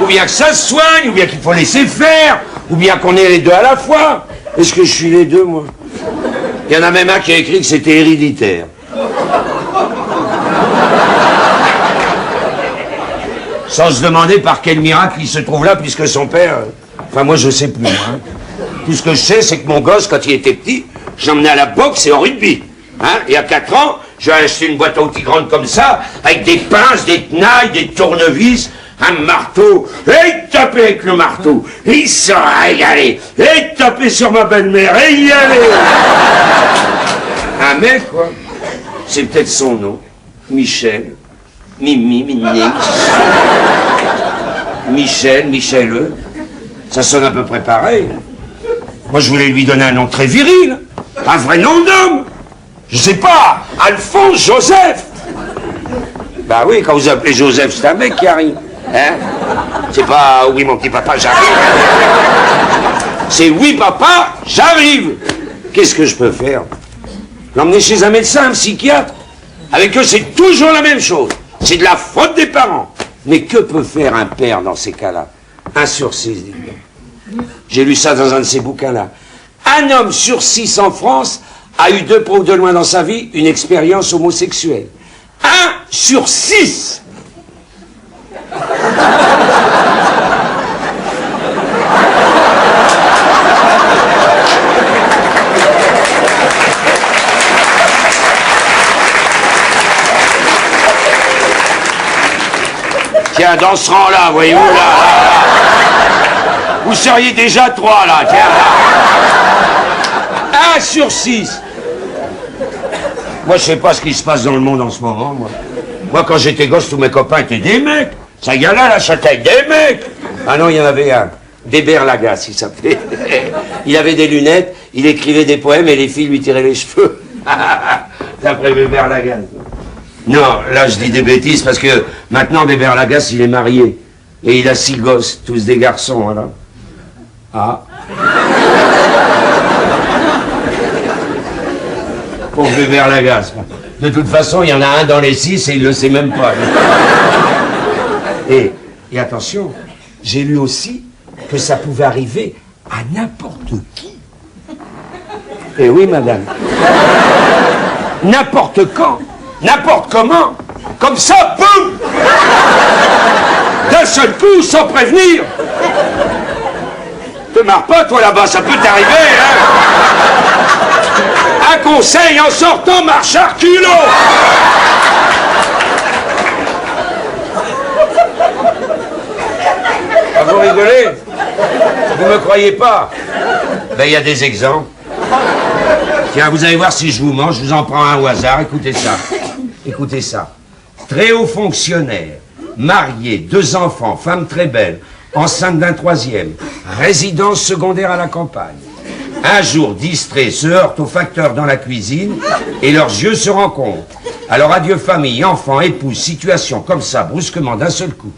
ou bien que ça se soigne, ou bien qu'il faut laisser faire, ou bien qu'on est les deux à la fois. Est-ce que je suis les deux, moi? Il y en a même un qui a écrit que c'était héréditaire. Sans se demander par quel miracle il se trouve là, puisque son père... Enfin, moi, je sais plus, hein. Tout ce que je sais, c'est que mon gosse, quand il était petit, je l'emmenais à la boxe et au rugby. Hein, et à 4 ans, j'ai acheté une boîte à outils grande comme ça, avec des pinces, des tenailles, des tournevis, un marteau. Et il tapait avec le marteau. Et il s'en régalait. Et il tapait sur ma belle-mère. Et il y allait. Un mec, quoi. C'est peut-être son nom. Michel. Mimi, Minix. Michel, Michel. Ça sonne à peu près pareil. Moi, je voulais lui donner un nom très viril. Un vrai nom d'homme. Je sais pas, Alphonse Joseph. Bah oui, quand vous appelez Joseph, c'est un mec qui arrive. Hein? C'est pas oui mon petit papa, j'arrive. C'est oui papa, j'arrive. Qu'est-ce que je peux faire? L'emmener chez un médecin, un psychiatre? Avec eux, c'est toujours la même chose. C'est de la faute des parents. Mais que peut faire un père dans ces cas-là? 1 sur 6, dites-donc. J'ai lu ça dans un de ces bouquins-là. Un homme sur 6 en France a eu de près ou de loin dans sa vie une expérience homosexuelle. 1 sur 6. Tiens, dans ce rang-là, voyez-vous, là. Vous seriez déjà 3, là, tiens. 1 sur 6. Moi, je sais pas ce qui se passe dans le monde en ce moment, moi. Moi, quand j'étais gosse, tous mes copains étaient des mecs. Ça y en a, la Châtaigne, des mecs. Ah non, il y en avait un. Bébert Lagasse, il s'appelait. Il avait des lunettes, il écrivait des poèmes et les filles lui tiraient les cheveux. D'après Bébert Lagasse. Non, là, je dis des bêtises parce que maintenant, Bébert Lagasse, il est marié. Et il a 6 gosses, tous des garçons, voilà. Ah. Pour Bébert Lagasse. De toute façon, il y en a un dans les 6 et il ne le sait même pas. Et attention, j'ai lu aussi que ça pouvait arriver à n'importe qui. Eh oui, madame. N'importe quand, n'importe comment. Comme ça, boum! D'un seul coup, sans prévenir. Te marre pas, toi, là-bas, ça peut t'arriver, hein? Un conseil, en sortant, marche à reculons. Ah, vous rigolez? Vous me croyez pas? Ben, il y a des exemples. Tiens, vous allez voir si je vous mens, je vous en prends un au hasard, écoutez ça. Écoutez ça. Très haut fonctionnaire, marié, 2 enfants, femme très belle, enceinte d'un 3e, résidence secondaire à la campagne. Un jour, distrait, se heurtent au facteur dans la cuisine et leurs yeux se rencontrent. Alors adieu famille, enfants, épouse, situation comme ça, brusquement, d'un seul coup.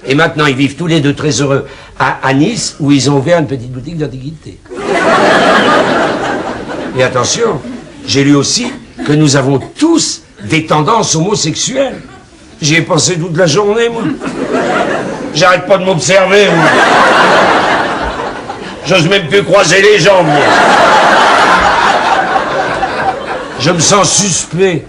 Et maintenant, ils vivent tous les deux très heureux à Nice, où ils ont ouvert une petite boutique d'antiquité. Et attention, j'ai lu aussi que nous avons tous des tendances homosexuelles. J'y ai pensé toute la journée, moi. J'arrête pas de m'observer, moi. J'ose même plus croiser les jambes, moi. Je me sens suspect.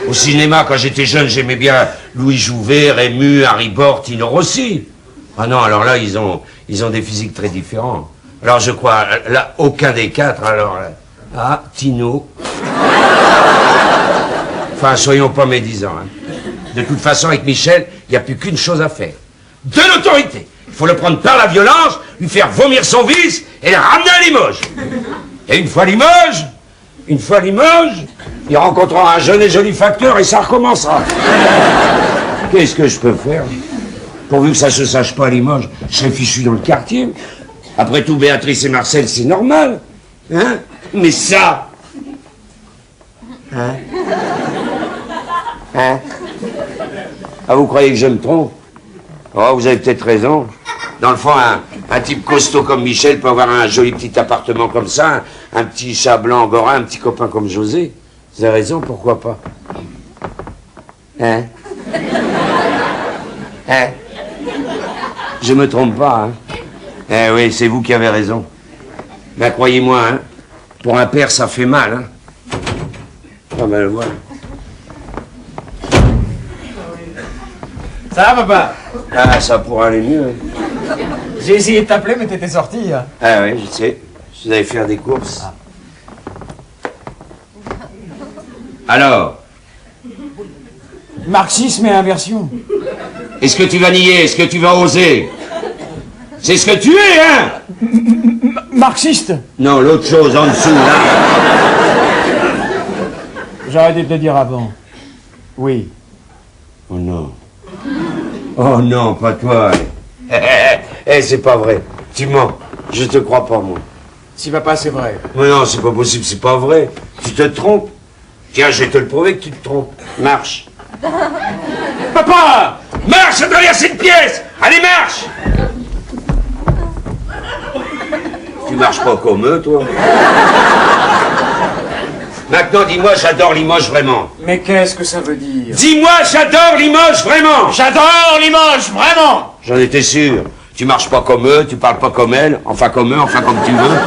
Au cinéma, quand j'étais jeune, j'aimais bien Louis Jouvet, Rému, Harry Bort, Tino Rossi. Ah non, alors là, ils ont des physiques très différents. Alors je crois, là, aucun des 4, alors... Ah, Tino. Enfin, soyons pas médisants. Hein. De toute façon, avec Michel, il n'y a plus qu'une chose à faire. De l'autorité. Il faut le prendre par la violence, lui faire vomir son vice et le ramener à Limoges. Et une fois à Limoges, il rencontrera un jeune et joli facteur et ça recommencera. Qu'est-ce que je peux faire? Pourvu que ça se sache pas à Limoges, je serai fichu dans le quartier. Après tout, Béatrice et Marcel, c'est normal. Hein? Mais ça... Hein? Hein? Ah, vous croyez que je me trompe? Oh, vous avez peut-être raison. Dans le fond, un type costaud comme Michel peut avoir un joli petit appartement comme ça, un petit chat blanc angora, un petit copain comme José. Vous avez raison, pourquoi pas? Hein? Hein? Je me trompe pas, hein? Eh oui, c'est vous qui avez raison. Ben, croyez-moi, hein, pour un père, ça fait mal, hein. Ah ben, le voilà. Ça va, papa? Ah, ça pourrait aller mieux. J'ai essayé de t'appeler, mais t'étais sorti. Hein. Ah oui, je sais. Je vais faire des courses. Alors, Marxisme et inversion. est-ce que tu vas nier? Est-ce que tu vas oser? C'est ce que tu es, hein? Marxiste? Non, l'autre chose en dessous, là. J'aurais dû te le dire avant. Oui. Oh non. Oh non, pas toi. Eh, c'est pas vrai. Tu mens. Je te crois pas, moi. Si papa, c'est vrai. Mais non, c'est pas possible, c'est pas vrai. Tu te trompes. Tiens, je vais te le prouver que tu te trompes. Marche. Papa! Marche à travers cette pièce! Allez, marche! Tu marches pas comme eux, toi. Maintenant, dis-moi, j'adore Limoges vraiment. Mais qu'est-ce que ça veut dire? Dis-moi, j'adore Limoges vraiment. J'adore Limoges, vraiment! J'en étais sûr. Tu marches pas comme eux, tu parles pas comme elles, enfin comme eux, enfin comme tu veux.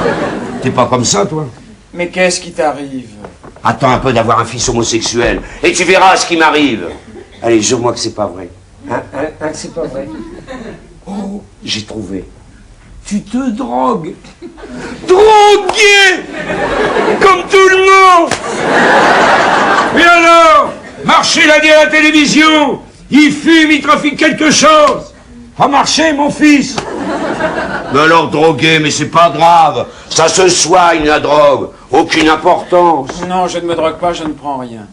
T'es pas comme ça, toi. Mais qu'est-ce qui t'arrive? Attends un peu d'avoir un fils homosexuel, et tu verras ce qui m'arrive. Allez, jure-moi que c'est pas vrai. Hein, que c'est pas vrai. Oh, j'ai trouvé. Tu te drogues. Drogué! Comme tout le monde! Et alors? Marché l'a dit à la télévision. Il fume, il trafique quelque chose. Pas marcher, mon fils. Mais alors, drogué, mais c'est pas grave. Ça se soigne, la drogue. Aucune importance. Non, je ne me drogue pas, je ne prends rien.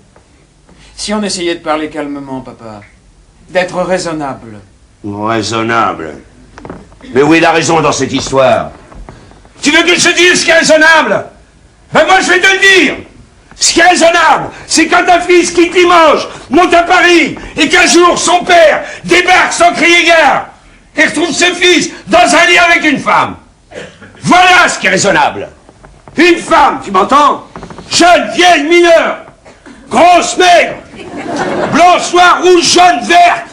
Si on essayait de parler calmement, papa, d'être raisonnable. Raisonnable. Mais où est la raison dans cette histoire? Tu veux que je te dise ce qui est raisonnable? Ben moi je vais te le dire. Ce qui est raisonnable, c'est quand un fils quitte Limoges, monte à Paris, et qu'un jour son père débarque sans crier gare, et retrouve ce fils dans un lit avec une femme. Voilà ce qui est raisonnable. Une femme, tu m'entends? Jeune, vieille, mineure, grosse, maigre, blanc, noir, rouge, jaune, verte,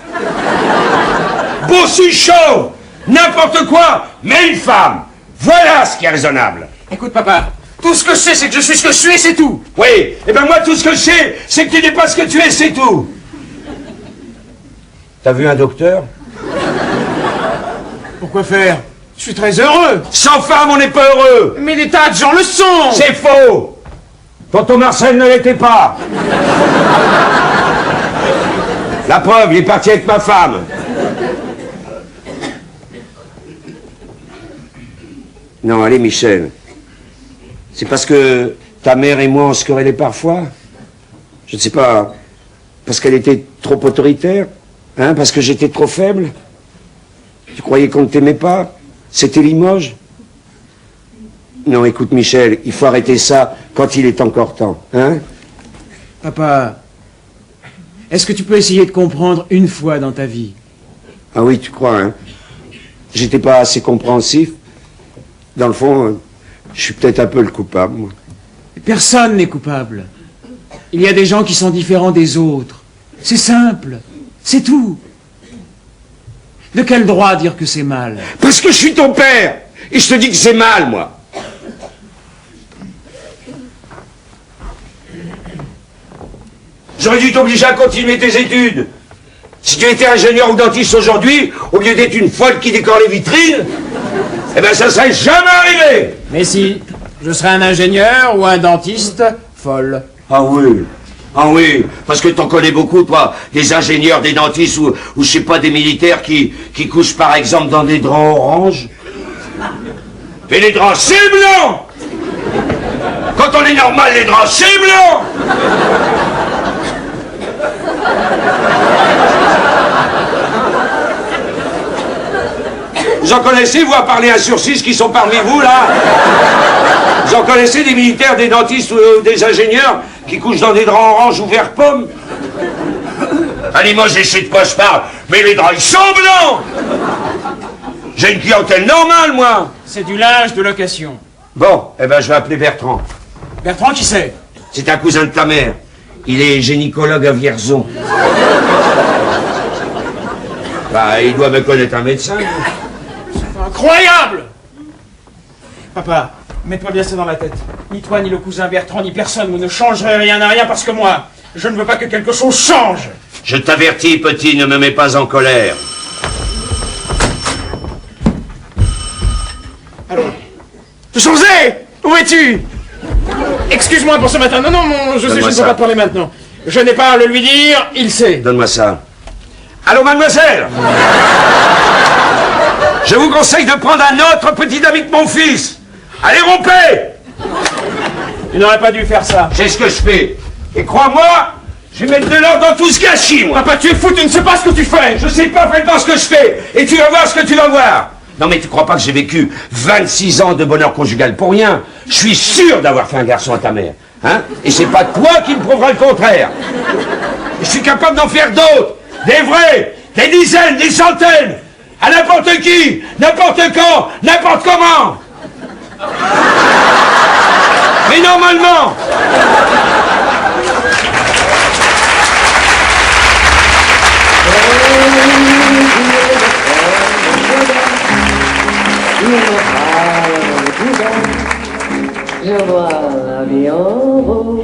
bossu, chaud, n'importe quoi, mais une femme. Voilà ce qui est raisonnable. Écoute, papa, tout ce que je sais, c'est que je suis ce que je suis, c'est tout. Oui, et ben moi, tout ce que je sais, c'est que tu n'es pas ce que tu es, c'est tout. T'as vu un docteur? Pourquoi faire? Je suis très heureux. Sans femme, on n'est pas heureux. Mais des tas de gens le sont. C'est faux. Tonton Marcel ne l'était pas. La preuve, il est parti avec ma femme. Non, allez, Michel. C'est parce que ta mère et moi, on se querellait parfois? Je ne sais pas. Parce qu'elle était trop autoritaire? Hein? Parce que j'étais trop faible? Tu croyais qu'on ne t'aimait pas? C'était Limoges? Non, écoute, Michel, il faut arrêter ça quand il est encore temps. Hein? Papa, est-ce que tu peux essayer de comprendre une fois dans ta vie? Ah oui, tu crois, hein? J'étais pas assez compréhensif. Dans le fond, je suis peut-être un peu le coupable, moi. Personne n'est coupable. Il y a des gens qui sont différents des autres. C'est simple. C'est tout. De quel droit dire que c'est mal? Parce que je suis ton père. Et je te dis que c'est mal, moi. J'aurais dû t'obliger à continuer tes études. Si tu étais ingénieur ou dentiste aujourd'hui, au lieu d'être une folle qui décore les vitrines, eh ben ça serait jamais arrivé. Mais si, je serais un ingénieur ou un dentiste folle. Ah oui. Ah oui, parce que t'en connais beaucoup, toi, des ingénieurs, des dentistes ou je sais pas, des militaires qui couchent par exemple dans des draps orange. Mais les draps, c'est blanc. Quand on est normal, les draps, c'est blanc. Vous en connaissez, vous, à parler un sur six qui sont parmi vous, là? Vous en connaissez des militaires, des dentistes ou des ingénieurs qui couchent dans des draps orange ou vert pomme? Allez, moi, je sais de quoi je parle, mais les draps, ils sont blancs. J'ai une clientèle normale, moi. C'est du linge de location. Bon, eh ben, je vais appeler Bertrand. Bertrand, qui c'est? C'est un cousin de ta mère. Il est gynécologue à Vierzon. Bah, il doit me connaître un médecin. C'est incroyable! Papa, mets-toi bien ça dans la tête. Ni toi, ni le cousin Bertrand, ni personne, vous ne changerez rien à rien parce que moi, je ne veux pas que quelque chose change. Je t'avertis, petit, ne me mets pas en colère. Allô? José! Où es-tu? Excuse-moi pour ce matin. Non, non, mon José, je ne peux pas te parler maintenant. Je n'ai pas à le lui dire, il sait. Donne-moi ça. Allô, mademoiselle? Je vous conseille de prendre un autre petit ami que mon fils. Allez, rompez! Tu n'aurais pas dû faire ça. C'est ce que je fais. Et crois-moi, je vais mettre de l'ordre dans tout ce gâchis, moi. Papa, tu es fou, tu ne sais pas ce que tu fais. Je sais pas vraiment ce que je fais. Et tu vas voir ce que tu vas voir. Non, mais tu crois pas que j'ai vécu 26 ans de bonheur conjugal pour rien? Je suis sûr d'avoir fait un garçon à ta mère. Hein? Et c'est pas toi qui me prouvera le contraire. Je suis capable d'en faire d'autres. Des vrais. Des dizaines, des centaines. À n'importe qui, n'importe quand, n'importe comment. Mais normalement. Je vois la vie en rose.